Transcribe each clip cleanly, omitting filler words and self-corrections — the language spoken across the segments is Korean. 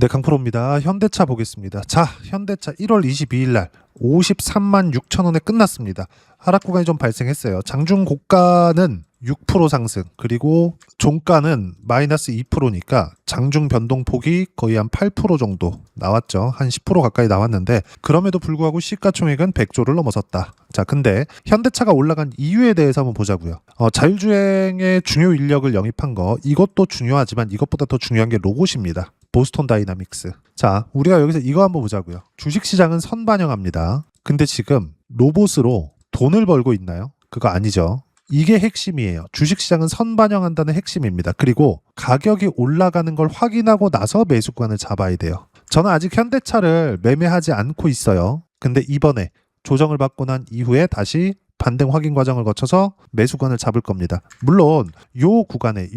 네, 강프로입니다. 현대차 보겠습니다. 자, 현대차 1월 22일 날 53만 6천 원에 끝났습니다. 하락 구간이 좀 발생했어요. 장중 고가는 6% 상승, 그리고 종가는 마이너스 2%니까 장중 변동폭이 거의 한 8% 정도 나왔죠. 한 10% 가까이 나왔는데 그럼에도 불구하고 시가총액은 100조를 넘어섰다. 자, 근데 현대차가 올라간 이유에 대해서 한번 보자고요. 자율주행의 중요 인력을 영입한 거, 이것도 중요하지만 이것보다 더 중요한 게 로봇입니다. 보스턴 다이나믹스. 자, 우리가 여기서 이거 한번 보자고요. 주식시장은 선반영합니다. 근데 지금 로봇으로 돈을 벌고 있나요? 그거 아니죠. 이게 핵심이에요. 주식시장은 선반영한다는 핵심입니다. 그리고 가격이 올라가는 걸 확인하고 나서 매수권을 잡아야 돼요. 저는 아직 현대차를 매매하지 않고 있어요. 근데 이번에 조정을 받고 난 이후에 다시 반등 확인 과정을 거쳐서 매수권을 잡을 겁니다. 물론 요 구간에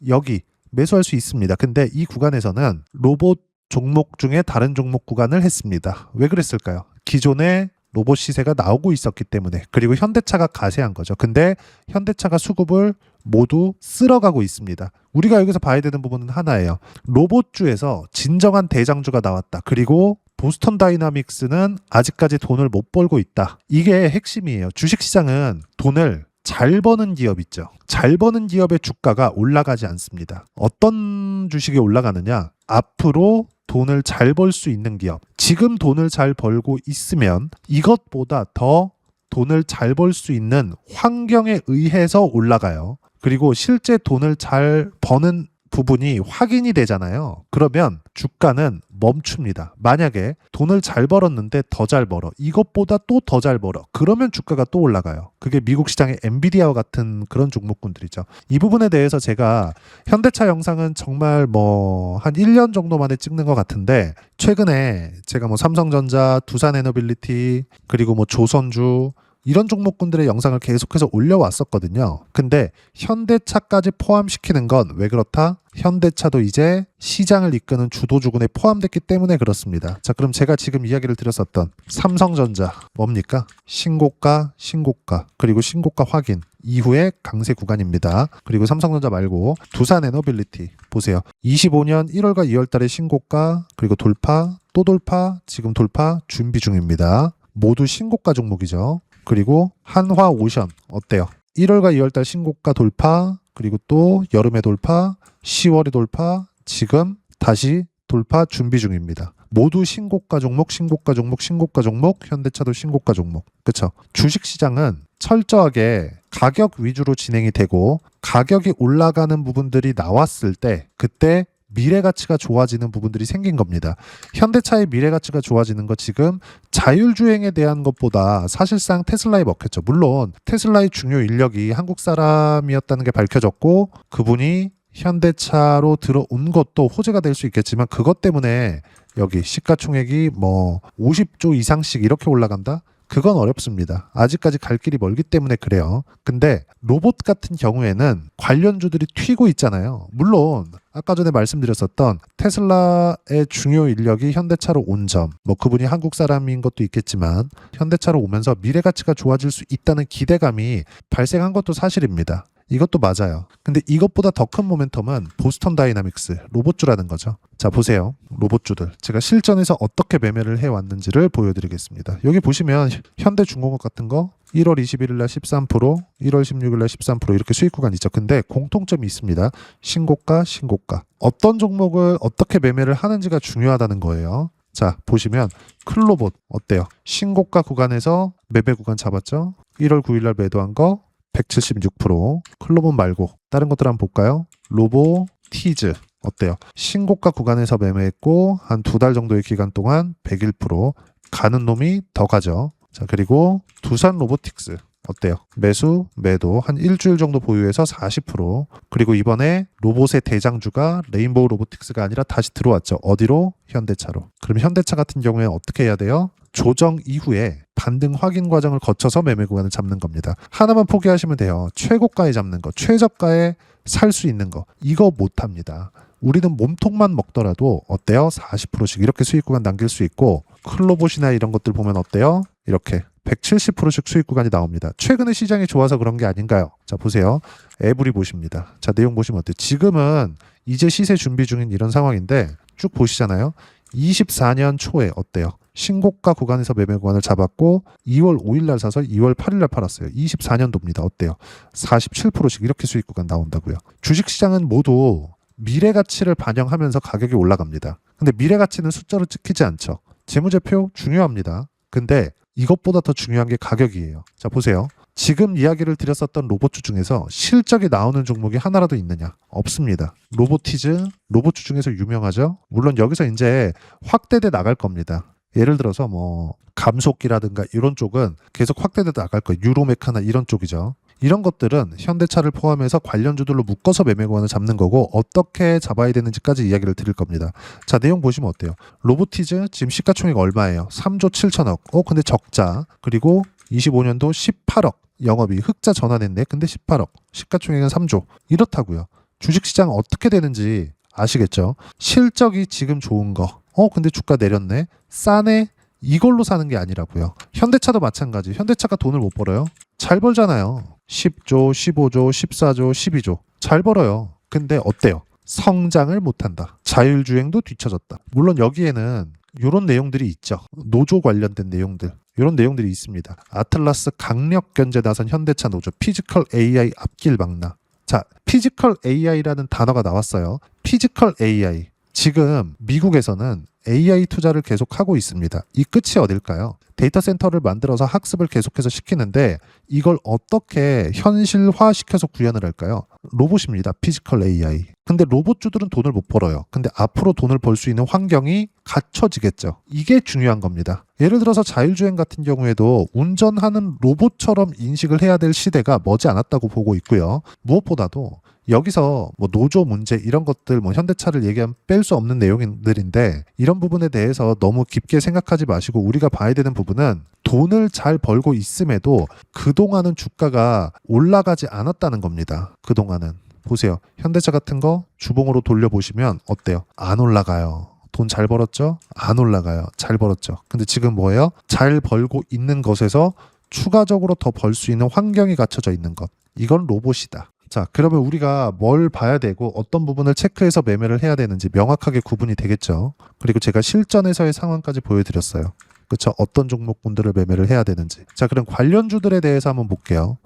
여기 매수할 수 있습니다. 근데 이 구간에서는 로봇 종목 중에 다른 종목 구간을 했습니다. 왜 그랬을까요? 기존에 로봇 시세가 나오고 있었기 때문에, 그리고 현대차가 가세한 거죠. 근데 현대차가 수급을 모두 쓸어가고 있습니다. 우리가 여기서 봐야 되는 부분은 하나예요. 로봇주에서 진정한 대장주가 나왔다. 그리고 보스턴 다이나믹스는 아직까지 돈을 못 벌고 있다. 이게 핵심이에요. 주식시장은 돈을 잘 버는 기업 있죠. 잘 버는 기업의 주가가 올라가지 않습니다. 어떤 주식이 올라가느냐? 앞으로 돈을 잘 벌 수 있는 기업. 지금 돈을 잘 벌고 있으면 이것보다 더 돈을 잘 벌 수 있는 환경에 의해서 올라가요. 그리고 실제 돈을 잘 버는 부분이 확인이 되잖아요. 그러면 주가는 멈춥니다. 만약에 돈을 잘 벌었는데 더 잘 벌어, 이것보다 또 더 잘 벌어, 그러면 주가가 또 올라가요. 그게 미국 시장의 엔비디아와 같은 그런 종목군들이죠. 이 부분에 대해서 제가 현대차 영상은 정말 한 1년 정도 만에 찍는 것 같은데, 최근에 제가 삼성전자, 두산에너빌리티, 그리고 조선주, 이런 종목군들의 영상을 계속해서 올려왔었거든요. 근데 현대차까지 포함시키는 건 왜 그렇다? 현대차도 이제 시장을 이끄는 주도주군에 포함됐기 때문에 그렇습니다. 자, 그럼 제가 지금 이야기를 드렸었던 삼성전자 뭡니까? 신고가, 그리고 신고가 확인 이후에 강세 구간입니다. 그리고 삼성전자 말고 두산에너빌리티 보세요. 25년 1월과 2월 달에 신고가, 그리고 돌파, 또 돌파, 지금 돌파 준비 중입니다. 모두 신고가 종목이죠. 그리고 한화오션 어때요? 1월과 2월달 신고가 돌파, 그리고 또 여름에 돌파, 10월에 돌파, 지금 다시 돌파 준비 중입니다. 모두 신고가 종목, 현대차도 신고가 종목. 그쵸? 주식시장은 철저하게 가격 위주로 진행이 되고, 가격이 올라가는 부분들이 나왔을 때 그때 미래 가치가 좋아지는 부분들이 생긴 겁니다. 현대차의 미래 가치가 좋아지는 거, 지금 자율주행에 대한 것보다 사실상 테슬라에 먹혔죠. 물론 테슬라의 중요 인력이 한국 사람이었다는 게 밝혀졌고, 그분이 현대차로 들어온 것도 호재가 될 수 있겠지만, 그것 때문에 여기 시가총액이 50조 이상씩 이렇게 올라간다? 그건 어렵습니다. 아직까지 갈 길이 멀기 때문에 그래요. 근데 로봇 같은 경우에는 관련주들이 튀고 있잖아요. 물론 아까 전에 말씀드렸었던 테슬라의 중요 인력이 현대차로 온 점, 그분이 한국 사람인 것도 있겠지만 현대차로 오면서 미래 가치가 좋아질 수 있다는 기대감이 발생한 것도 사실입니다. 이것도 맞아요. 근데 이것보다 더 큰 모멘텀은 보스턴 다이나믹스, 로봇주라는 거죠. 자, 보세요. 로봇주들. 제가 실전에서 어떻게 매매를 해왔는지를 보여드리겠습니다. 여기 보시면 현대중공업 같은 거 1월 21일 날 13%, 1월 16일 날 13% 이렇게 수익 구간 있죠. 근데 공통점이 있습니다. 신고가. 어떤 종목을 어떻게 매매를 하는지가 중요하다는 거예요. 자, 보시면 클로봇 어때요? 신고가 구간에서 매매 구간 잡았죠? 1월 9일 날 매도한 거 176%. 클로봇 말고 다른 것들 한번 볼까요? 로보티즈 어때요? 신고가 구간에서 매매했고 한 2달 정도의 기간 동안 101%. 가는 놈이 더 가죠. 자, 그리고 두산 로보틱스 어때요? 매수, 매도 한 일주일 정도 보유해서 40%. 그리고 이번에 로봇의 대장주가 레인보우 로보틱스가 아니라 다시 들어왔죠. 어디로? 현대차로. 그럼 현대차 같은 경우에 어떻게 해야 돼요? 조정 이후에 반등 확인 과정을 거쳐서 매매 구간을 잡는 겁니다. 하나만 포기하시면 돼요. 최고가에 잡는 거, 최저가에 살 수 있는 거, 이거 못합니다. 우리는 몸통만 먹더라도 어때요? 40%씩 이렇게 수익 구간 남길 수 있고, 클로봇이나 이런 것들 보면 어때요? 이렇게 170%씩 수익 구간이 나옵니다. 최근에 시장이 좋아서 그런 게 아닌가요? 자, 보세요. 에브리 보십니다. 자, 내용 보시면 어때요? 지금은 이제 시세 준비 중인 이런 상황인데 쭉 보시잖아요. 24년 초에 어때요? 신고가 구간에서 매매 구간을 잡았고 2월 5일 날 사서 2월 8일 날 팔았어요. 24년도입니다. 어때요? 47%씩 이렇게 수익 구간 나온다고요. 주식시장은 모두 미래 가치를 반영하면서 가격이 올라갑니다. 근데 미래 가치는 숫자로 찍히지 않죠. 재무제표 중요합니다. 근데 이것보다 더 중요한 게 가격이에요. 자, 보세요. 지금 이야기를 드렸었던 로봇주 중에서 실적이 나오는 종목이 하나라도 있느냐? 없습니다. 로보티즈, 로봇주 중에서 유명하죠? 물론 여기서 이제 확대돼 나갈 겁니다. 예를 들어서 뭐 감속기라든가 이런 쪽은 계속 확대돼 나갈 거예요. 유로메카나 이런 쪽이죠. 이런 것들은 현대차를 포함해서 관련주들로 묶어서 매매 구간을 잡는 거고 어떻게 잡아야 되는지까지 이야기를 드릴 겁니다. 자, 내용 보시면 어때요? 로보티즈 지금 시가총액 얼마예요? 3조 7천억. 근데 적자. 그리고 25년도 18억. 영업이 흑자 전환했네. 근데 18억. 시가총액은 3조. 이렇다고요. 주식시장 어떻게 되는지 아시겠죠? 실적이 지금 좋은 거. 근데 주가 내렸네. 싸네. 이걸로 사는 게 아니라고요. 현대차도 마찬가지. 현대차가 돈을 못 벌어요. 잘 벌잖아요. 10조, 15조, 14조, 12조. 잘 벌어요. 근데 어때요? 성장을 못한다. 자율주행도 뒤처졌다. 물론 여기에는 이런 내용들이 있죠. 노조 관련된 내용들. 이런 내용들이 있습니다. 아틀라스 강력 견제 나선 현대차 노조. 피지컬 AI 앞길 막나. 자, 피지컬 AI라는 단어가 나왔어요. 피지컬 AI. 지금 미국에서는 AI 투자를 계속하고 있습니다. 이 끝이 어딜까요? 데이터 센터를 만들어서 학습을 계속해서 시키는데 이걸 어떻게 현실화시켜서 구현을 할까요? 로봇입니다. 피지컬 AI. 근데 로봇주들은 돈을 못 벌어요. 근데 앞으로 돈을 벌 수 있는 환경이 갖춰지겠죠. 이게 중요한 겁니다. 예를 들어서 자율주행 같은 경우에도 운전하는 로봇처럼 인식을 해야 될 시대가 머지 않았다고 보고 있고요. 무엇보다도 여기서 뭐 노조 문제 이런 것들 뭐 현대차를 얘기하면 뺄 수 없는 내용들인데 이런 부분에 대해서 너무 깊게 생각하지 마시고 우리가 봐야 되는 부분은 돈을 잘 벌고 있음에도 그동안은 주가가 올라가지 않았다는 겁니다. 그동안은. 보세요. 현대차 같은 거 주봉으로 돌려보시면 어때요? 안 올라가요. 돈 잘 벌었죠? 안 올라가요. 잘 벌었죠. 근데 지금 뭐예요? 잘 벌고 있는 것에서 추가적으로 더 벌 수 있는 환경이 갖춰져 있는 것. 이건 로봇이다. 자, 그러면 우리가 뭘 봐야 되고 어떤 부분을 체크해서 매매를 해야 되는지 명확하게 구분이 되겠죠. 그리고 제가 실전에서의 상황까지 보여드렸어요. 그렇죠? 어떤 종목군들을 매매를 해야 되는지. 자, 그럼 관련주들에 대해서 한번 볼게요.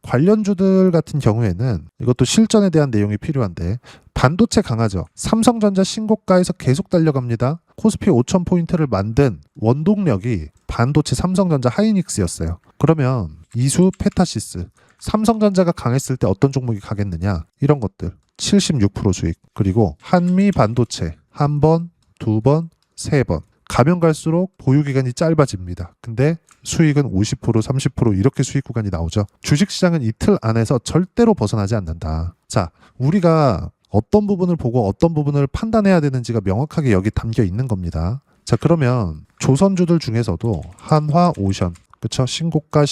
관련주들 같은 경우에는 이것도 실전에 대한 내용이 필요한데 반도체 강하죠. 삼성전자 신고가에서 계속 달려갑니다. 코스피 5,000포인트를 만든 원동력이 반도체 삼성전자 하이닉스였어요. 그러면 이수 페타시스 삼성전자가 강했을 때 어떤 종목이 가겠느냐? 이런 것들. 76% 수익. 그리고 한미 반도체 한 번, 두 번, 세 번. 가면 갈수록 보유기간이 짧아집니다. 근데 수익은 50%, 30% 이렇게 수익 구간이 나오죠. 주식시장은 이틀 안에서 절대로 벗어나지 않는다. 자, 우리가 어떤 부분을 보고 어떤 부분을 판단해야 되는지가 명확하게 여기 담겨 있는 겁니다. 자, 그러면 조선주들 중에서도 한화, 오션. 그렇죠? 신고가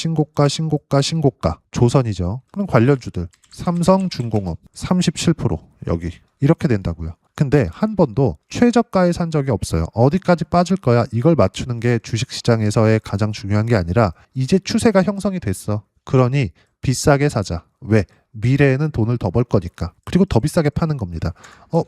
조선이죠. 그럼 관련주들 삼성중공업 37% 여기 이렇게 된다고요. 근데 한 번도 최저가에 산 적이 없어요. 어디까지 빠질 거야 이걸 맞추는 게 주식시장에서의 가장 중요한 게 아니라 이제 추세가 형성이 됐어. 그러니 비싸게 사자. 왜? 미래에는 돈을 더 벌 거니까. 그리고 더 비싸게 파는 겁니다.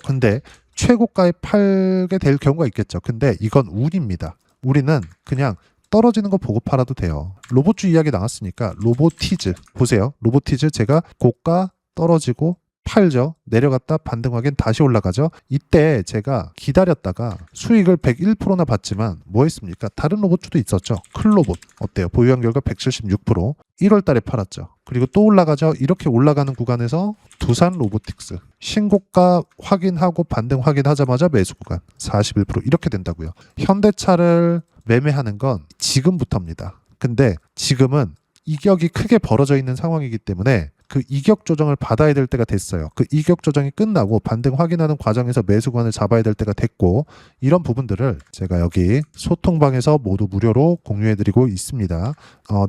근데 최고가에 팔게 될 경우가 있겠죠. 근데 이건 운입니다. 우리는 그냥 떨어지는 거 보고 팔아도 돼요. 로봇주 이야기 나왔으니까 로보티즈 보세요. 로보티즈 제가 고가 떨어지고 팔죠. 내려갔다 반등 확인 다시 올라가죠. 이때 제가 기다렸다가 수익을 101%나 봤지만 뭐 했습니까? 다른 로봇주도 있었죠. 클로봇 어때요? 보유한 결과 176% 1월 달에 팔았죠. 그리고 또 올라가죠. 이렇게 올라가는 구간에서 두산 로보틱스 신고가 확인하고 반등 확인하자마자 매수 구간 41% 이렇게 된다고요. 현대차를 매매하는 건 지금부터입니다. 근데 지금은 이격이 크게 벌어져 있는 상황이기 때문에 그 이격 조정을 받아야 될 때가 됐어요. 그 이격 조정이 끝나고 반등 확인하는 과정에서 매수관을 잡아야 될 때가 됐고 이런 부분들을 제가 여기 소통방에서 모두 무료로 공유해드리고 있습니다.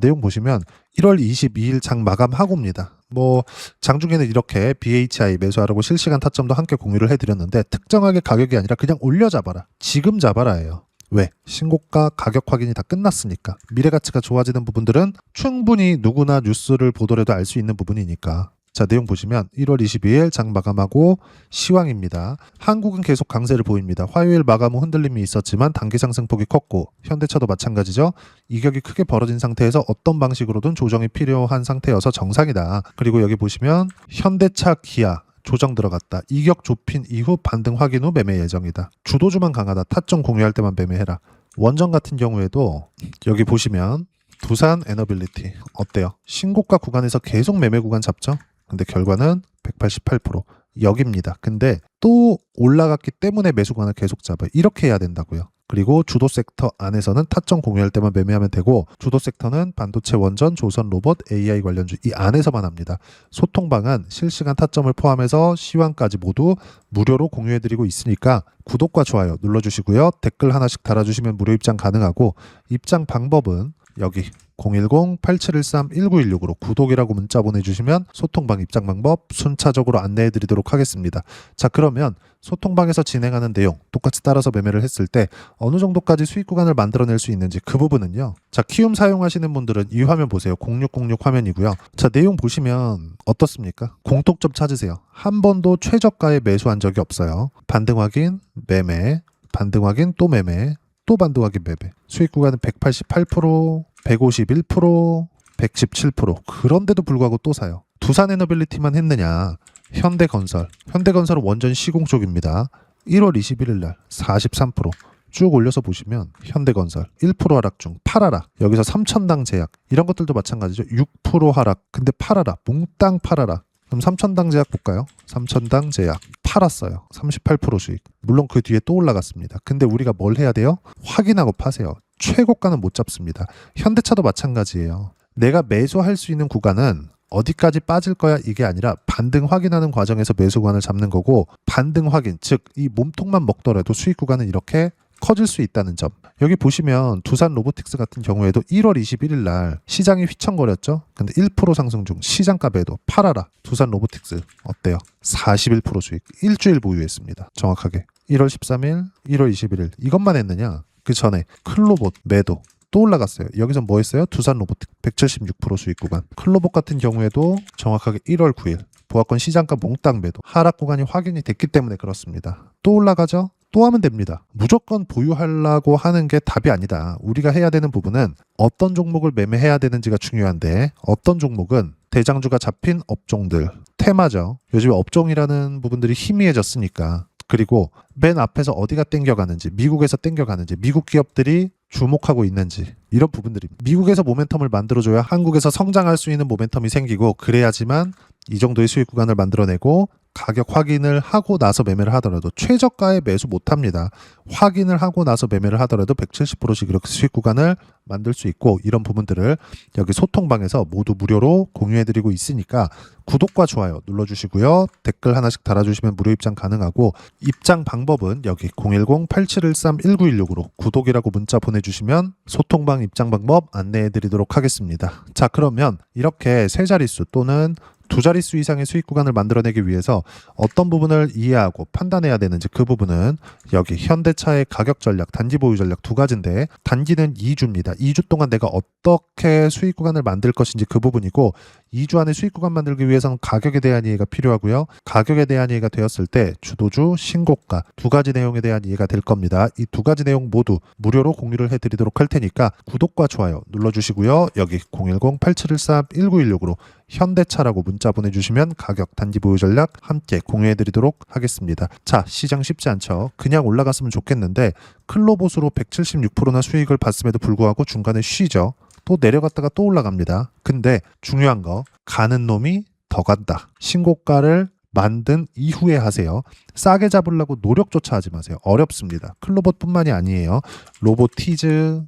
내용 보시면 1월 22일 장 마감하고입니다. 뭐 장중에는 이렇게 BHI 매수하라고 실시간 타점도 함께 공유를 해드렸는데 특정하게 가격이 아니라 그냥 올려 잡아라. 지금 잡아라예요. 왜? 신고가 가격 확인이 다 끝났으니까. 미래 가치가 좋아지는 부분들은 충분히 누구나 뉴스를 보더라도 알 수 있는 부분이니까. 자, 내용 보시면 1월 22일 장 마감하고 시황입니다. 한국은 계속 강세를 보입니다. 화요일 마감 후 흔들림이 있었지만 단기 상승폭이 컸고 현대차도 마찬가지죠. 이격이 크게 벌어진 상태에서 어떤 방식으로든 조정이 필요한 상태여서 정상이다. 그리고 여기 보시면 현대차, 기아 조정 들어갔다. 이격 좁힌 이후 반등 확인 후 매매 예정이다. 주도주만 강하다. 타점 공유할 때만 매매해라. 원전 같은 경우에도 여기 보시면 두산 에너빌리티 어때요? 신고가 구간에서 계속 매매 구간 잡죠? 근데 결과는 188% 여기입니다. 근데 또 올라갔기 때문에 매수 구간을 계속 잡아요. 이렇게 해야 된다고요. 그리고 주도 섹터 안에서는 타점 공유할 때만 매매하면 되고 주도 섹터는 반도체, 원전, 조선, 로봇, AI 관련주 이 안에서만 합니다. 소통방은 실시간 타점을 포함해서 시황까지 모두 무료로 공유해드리고 있으니까 구독과 좋아요 눌러주시고요. 댓글 하나씩 달아주시면 무료 입장 가능하고 입장 방법은 여기 010-8713-1916으로 구독이라고 문자 보내주시면 소통방 입장 방법 순차적으로 안내해드리도록 하겠습니다. 자, 그러면 소통방에서 진행하는 내용 똑같이 따라서 매매를 했을 때 어느 정도까지 수익 구간을 만들어낼 수 있는지 그 부분은요. 자, 키움 사용하시는 분들은 이 화면 보세요. 0606 화면이고요. 자, 내용 보시면 어떻습니까? 공통점 찾으세요. 한 번도 최저가에 매수한 적이 없어요. 반등 확인, 매매, 반등 확인, 또 매매, 또 반등 확인, 매매. 수익 구간은 188%, 151%, 117%. 그런데도 불구하고 또 사요. 두산 에너빌리티만 했느냐? 현대건설은 원전 시공 쪽입니다. 1월 21일 날 43%. 쭉 올려서 보시면 현대건설 1% 하락 중 팔아라. 여기서 3천당 제약 이런 것들도 마찬가지죠. 6% 하락. 근데 팔아라. 몽땅 팔아라. 그럼 3천당 제약 볼까요? 3천당 제약 팔았어요. 38% 수익. 물론 그 뒤에 또 올라갔습니다. 근데 우리가 뭘 해야 돼요? 확인하고 파세요. 최고가는 못 잡습니다. 현대차도 마찬가지예요. 내가 매수할 수 있는 구간은 어디까지 빠질 거야 이게 아니라 반등 확인하는 과정에서 매수 구간을 잡는 거고 반등 확인, 즉 이 몸통만 먹더라도 수익 구간은 이렇게 커질 수 있다는 점. 여기 보시면 두산 로보틱스 같은 경우에도 1월 21일 날 시장이 휘청거렸죠. 근데 1% 상승 중 시장가에도 팔아라. 두산 로보틱스 어때요? 41% 수익. 일주일 보유했습니다. 정확하게. 1월 13일, 1월 21일 이것만 했느냐? 그 전에 클로봇 매도 또 올라갔어요. 여기서 뭐 했어요? 두산 로보틱 176% 수익 구간. 클로봇 같은 경우에도 정확하게 1월 9일 보합권 시장가 몽땅 매도. 하락 구간이 확인이 됐기 때문에 그렇습니다. 또 올라가죠? 또 하면 됩니다. 무조건 보유하려고 하는 게 답이 아니다. 우리가 해야 되는 부분은 어떤 종목을 매매해야 되는지가 중요한데 어떤 종목은 대장주가 잡힌 업종들, 테마죠. 요즘에 업종이라는 부분들이 희미해졌으니까. 그리고 맨 앞에서 어디가 땡겨가는지, 미국에서 땡겨가는지, 미국 기업들이 주목하고 있는지 이런 부분들이 미국에서 모멘텀을 만들어줘야 한국에서 성장할 수 있는 모멘텀이 생기고 그래야지만 이 정도의 수익 구간을 만들어내고 가격 확인을 하고 나서 매매를 하더라도 최저가에 매수 못합니다. 확인을 하고 나서 매매를 하더라도 170%씩 이렇게 수익 구간을 만들 수 있고 이런 부분들을 여기 소통방에서 모두 무료로 공유해드리고 있으니까 구독과 좋아요 눌러주시고요. 댓글 하나씩 달아주시면 무료 입장 가능하고 입장 방법은 여기 010-8713-1916으로 구독이라고 문자 보내주시면 소통방 입장 방법 안내해드리도록 하겠습니다. 자, 그러면 이렇게 세 자릿수 또는 두 자릿수 이상의 수익 구간을 만들어내기 위해서 어떤 부분을 이해하고 판단해야 되는지 그 부분은 여기 현대차의 가격 전략, 단기 보유 전략 두 가지인데 단기는 2주입니다. 2주 동안 내가 어떻게 수익 구간을 만들 것인지 그 부분이고 2주 안에 수익 구간 만들기 위해서는 가격에 대한 이해가 필요하고요. 가격에 대한 이해가 되었을 때 주도주, 신고가 두 가지 내용에 대한 이해가 될 겁니다. 이 두 가지 내용 모두 무료로 공유를 해드리도록 할 테니까 구독과 좋아요 눌러주시고요. 여기 010-8713-1916으로 현대차라고 문자 보내주시면 가격, 단기 보유 전략 함께 공유해드리도록 하겠습니다. 자, 시장 쉽지 않죠. 그냥 올라갔으면 좋겠는데 클로봇으로 176%나 수익을 봤음에도 불구하고 중간에 쉬죠. 또 내려갔다가 또 올라갑니다. 근데 중요한 거 가는 놈이 더 간다. 신고가를 만든 이후에 하세요. 싸게 잡으려고 노력조차 하지 마세요. 어렵습니다. 클로봇뿐만이 아니에요. 로보티즈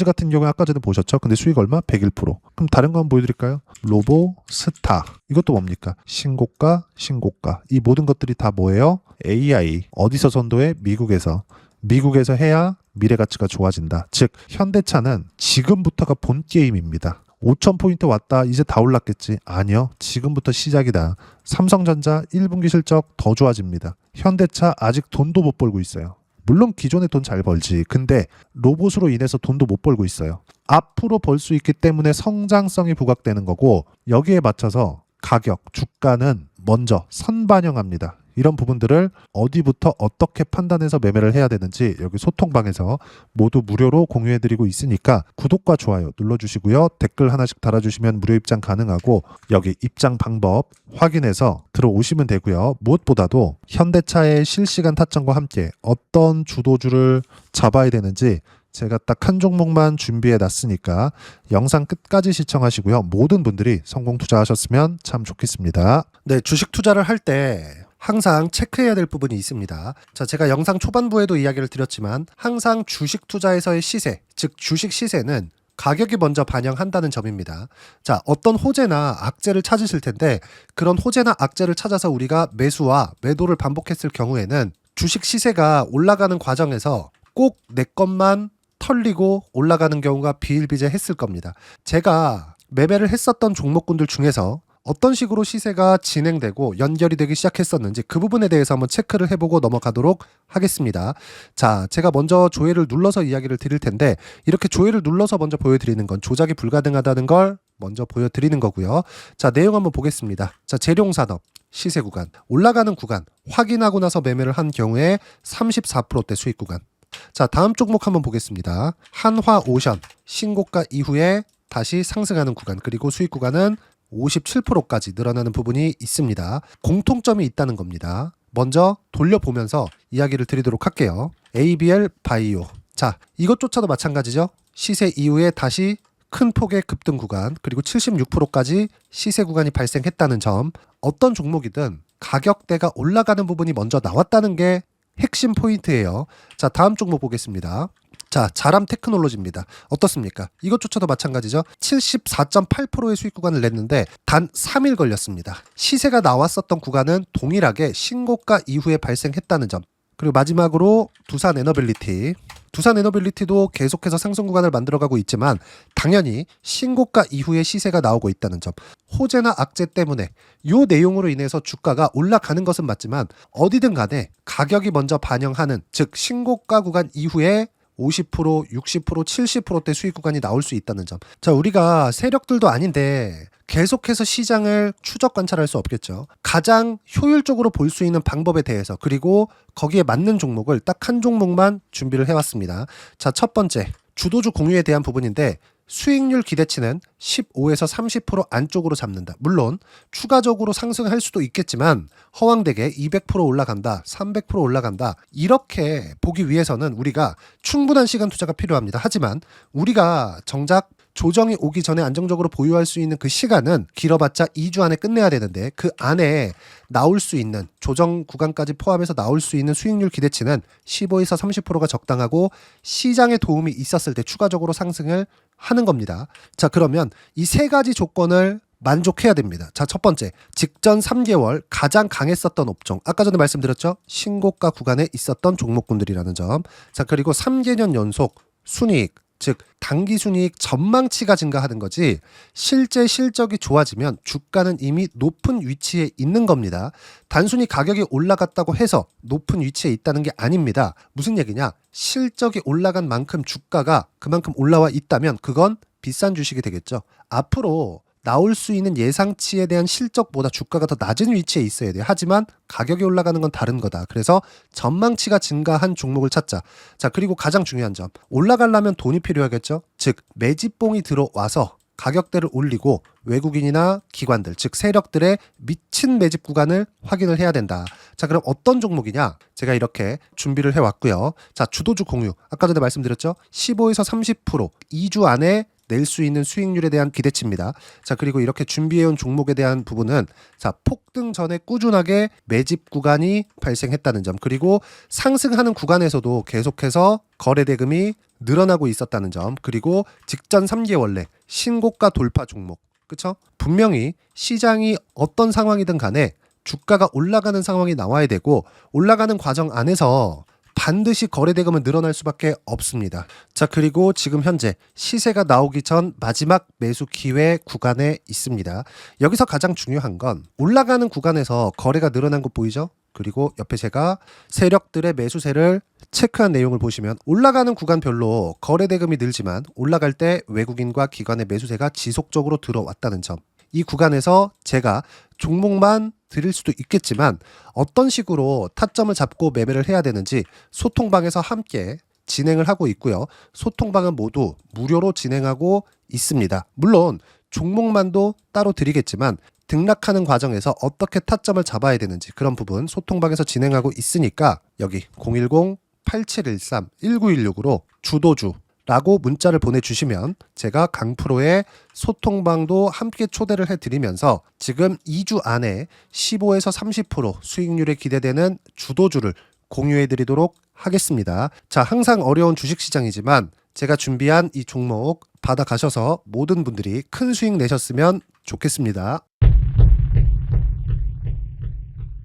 같은 경우에 아까 전에 보셨죠? 근데 수익 얼마? 101%. 그럼 다른 거 한번 보여드릴까요? 로보스타. 이것도 뭡니까? 신고가. 이 모든 것들이 다 뭐예요? AI. 어디서 선도해? 미국에서 해야 미래 가치가 좋아진다. 즉 현대차는 지금부터가 본 게임입니다. 5,000포인트 왔다. 이제 다 올랐겠지? 아니요. 지금부터 시작이다. 삼성전자 1분기 실적 더 좋아집니다. 현대차 아직 돈도 못 벌고 있어요. 물론 기존에 돈 잘 벌지. 근데 로봇으로 인해서 돈도 못 벌고 있어요. 앞으로 벌 수 있기 때문에 성장성이 부각되는 거고 여기에 맞춰서 가격, 주가는 먼저 선반영합니다. 이런 부분들을 어디부터 어떻게 판단해서 매매를 해야 되는지 여기 소통방에서 모두 무료로 공유해드리고 있으니까 구독과 좋아요 눌러주시고요. 댓글 하나씩 달아주시면 무료 입장 가능하고 여기 입장 방법 확인해서 들어오시면 되고요. 무엇보다도 현대차의 실시간 타점과 함께 어떤 주도주를 잡아야 되는지 제가 딱 한 종목만 준비해 놨으니까 영상 끝까지 시청하시고요. 모든 분들이 성공 투자하셨으면 참 좋겠습니다. 네, 주식 투자를 할 때 항상 체크해야 될 부분이 있습니다. 자, 제가 영상 초반부에도 이야기를 드렸지만 항상 주식 투자에서의 시세, 즉 주식 시세는 가격이 먼저 반영한다는 점입니다. 자, 어떤 호재나 악재를 찾으실 텐데 그런 호재나 악재를 찾아서 우리가 매수와 매도를 반복했을 경우에는 주식 시세가 올라가는 과정에서 꼭 내 것만 털리고 올라가는 경우가 비일비재했을 겁니다. 제가 매매를 했었던 종목군들 중에서 어떤 식으로 시세가 진행되고 연결이 되기 시작했었는지 그 부분에 대해서 한번 체크를 해보고 넘어가도록 하겠습니다. 자, 제가 먼저 조회를 눌러서 이야기를 드릴 텐데 이렇게 조회를 눌러서 먼저 보여드리는 건 조작이 불가능하다는 걸 먼저 보여드리는 거고요. 자, 내용 한번 보겠습니다. 자, 재룡산업 시세 구간, 올라가는 구간 확인하고 나서 매매를 한 경우에 34%대 수익 구간. 자, 다음 종목 한번 보겠습니다. 한화오션 신고가 이후에 다시 상승하는 구간, 그리고 수익 구간은 57%까지 늘어나는 부분이 있습니다. 공통점이 있다는 겁니다. 먼저 돌려보면서 이야기를 드리도록 할게요. ABL 바이오. 자, 이것조차도 마찬가지죠. 시세 이후에 다시 큰 폭의 급등 구간, 그리고 76%까지 시세 구간이 발생했다는 점. 어떤 종목이든 가격대가 올라가는 부분이 먼저 나왔다는 게 핵심 포인트예요. 자, 다음 종목 보겠습니다. 자, 자람 테크놀로지입니다. 어떻습니까? 이것조차도 마찬가지죠. 74.8%의 수익 구간을 냈는데 단 3일 걸렸습니다. 시세가 나왔었던 구간은 동일하게 신고가 이후에 발생했다는 점. 그리고 마지막으로 두산 에너빌리티. 두산 에너빌리티도 계속해서 상승 구간을 만들어가고 있지만 당연히 신고가 이후에 시세가 나오고 있다는 점. 호재나 악재 때문에 이 내용으로 인해서 주가가 올라가는 것은 맞지만 어디든 간에 가격이 먼저 반영하는, 즉 신고가 구간 이후에 50%, 60%, 70%대 수익 구간이 나올 수 있다는 점. 자, 우리가 세력들도 아닌데 계속해서 시장을 추적 관찰할 수 없겠죠. 가장 효율적으로 볼 수 있는 방법에 대해서, 그리고 거기에 맞는 종목을 딱 한 종목만 준비를 해왔습니다. 자, 첫 번째 주도주 공유에 대한 부분인데 수익률 기대치는 15에서 30% 안쪽으로 잡는다. 물론 추가적으로 상승할 수도 있겠지만 허황되게 200% 올라간다, 300% 올라간다, 이렇게 보기 위해서는 우리가 충분한 시간 투자가 필요합니다. 하지만 우리가 정작 조정이 오기 전에 안정적으로 보유할 수 있는 그 시간은 길어봤자 2주 안에 끝내야 되는데 그 안에 나올 수 있는, 조정 구간까지 포함해서 나올 수 있는 수익률 기대치는 15에서 30%가 적당하고 시장에 도움이 있었을 때 추가적으로 상승을 하는 겁니다. 자, 그러면 이 세 가지 조건을 만족해야 됩니다. 자, 첫 번째, 직전 3개월 가장 강했었던 업종. 아까 전에 말씀드렸죠? 신고가 구간에 있었던 종목군들이라는 점. 자, 그리고 3개년 연속 순이익, 즉 단기 순이익 전망치가 증가하는 거지 실제 실적이 좋아지면 주가는 이미 높은 위치에 있는 겁니다. 단순히 가격이 올라갔다고 해서 높은 위치에 있다는 게 아닙니다. 무슨 얘기냐? 실적이 올라간 만큼 주가가 그만큼 올라와 있다면 그건 비싼 주식이 되겠죠. 앞으로 나올 수 있는 예상치에 대한 실적보다 주가가 더 낮은 위치에 있어야 돼요. 하지만 가격이 올라가는 건 다른 거다. 그래서 전망치가 증가한 종목을 찾자. 자, 그리고 가장 중요한 점. 올라가려면 돈이 필요하겠죠. 즉 매집봉이 들어와서 가격대를 올리고 외국인이나 기관들, 즉 세력들의 미친 매집 구간을 확인을 해야 된다. 자, 그럼 어떤 종목이냐? 제가 이렇게 준비를 해왔고요. 자, 주도주 공유. 아까 전에 말씀드렸죠. 15에서 30% 2주 안에 낼 수 있는 수익률에 대한 기대치입니다. 자, 그리고 이렇게 준비해온 종목에 대한 부분은 자, 폭등 전에 꾸준하게 매집 구간이 발생했다는 점, 그리고 상승하는 구간에서도 계속해서 거래 대금이 늘어나고 있었다는 점, 그리고 직전 3개월 내 신고가 돌파 종목. 그쵸? 분명히 시장이 어떤 상황이든 간에 주가가 올라가는 상황이 나와야 되고 올라가는 과정 안에서 반드시 거래 대금은 늘어날 수밖에 없습니다. 자, 그리고 지금 현재 시세가 나오기 전 마지막 매수 기회 구간에 있습니다. 여기서 가장 중요한 건 올라가는 구간에서 거래가 늘어난 거 보이죠? 그리고 옆에 제가 세력들의 매수세를 체크한 내용을 보시면 올라가는 구간별로 거래 대금이 늘지만 올라갈 때 외국인과 기관의 매수세가 지속적으로 들어왔다는 점. 이 구간에서 제가 종목만 드릴 수도 있겠지만 어떤 식으로 타점을 잡고 매매를 해야 되는지 소통방에서 함께 진행을 하고 있고요. 소통방은 모두 무료로 진행하고 있습니다. 물론 종목만도 따로 드리겠지만 등락하는 과정에서 어떻게 타점을 잡아야 되는지 그런 부분 소통방에서 진행하고 있으니까 여기 010-8713-1916으로 주도주라고 문자를 보내주시면 제가 강프로의 소통방도 함께 초대를 해드리면서 지금 2주 안에 15에서 30% 수익률에 기대되는 주도주를 공유해드리도록 하겠습니다. 자, 항상 어려운 주식시장이지만 제가 준비한 이 종목 받아가셔서 모든 분들이 큰 수익 내셨으면 좋겠습니다.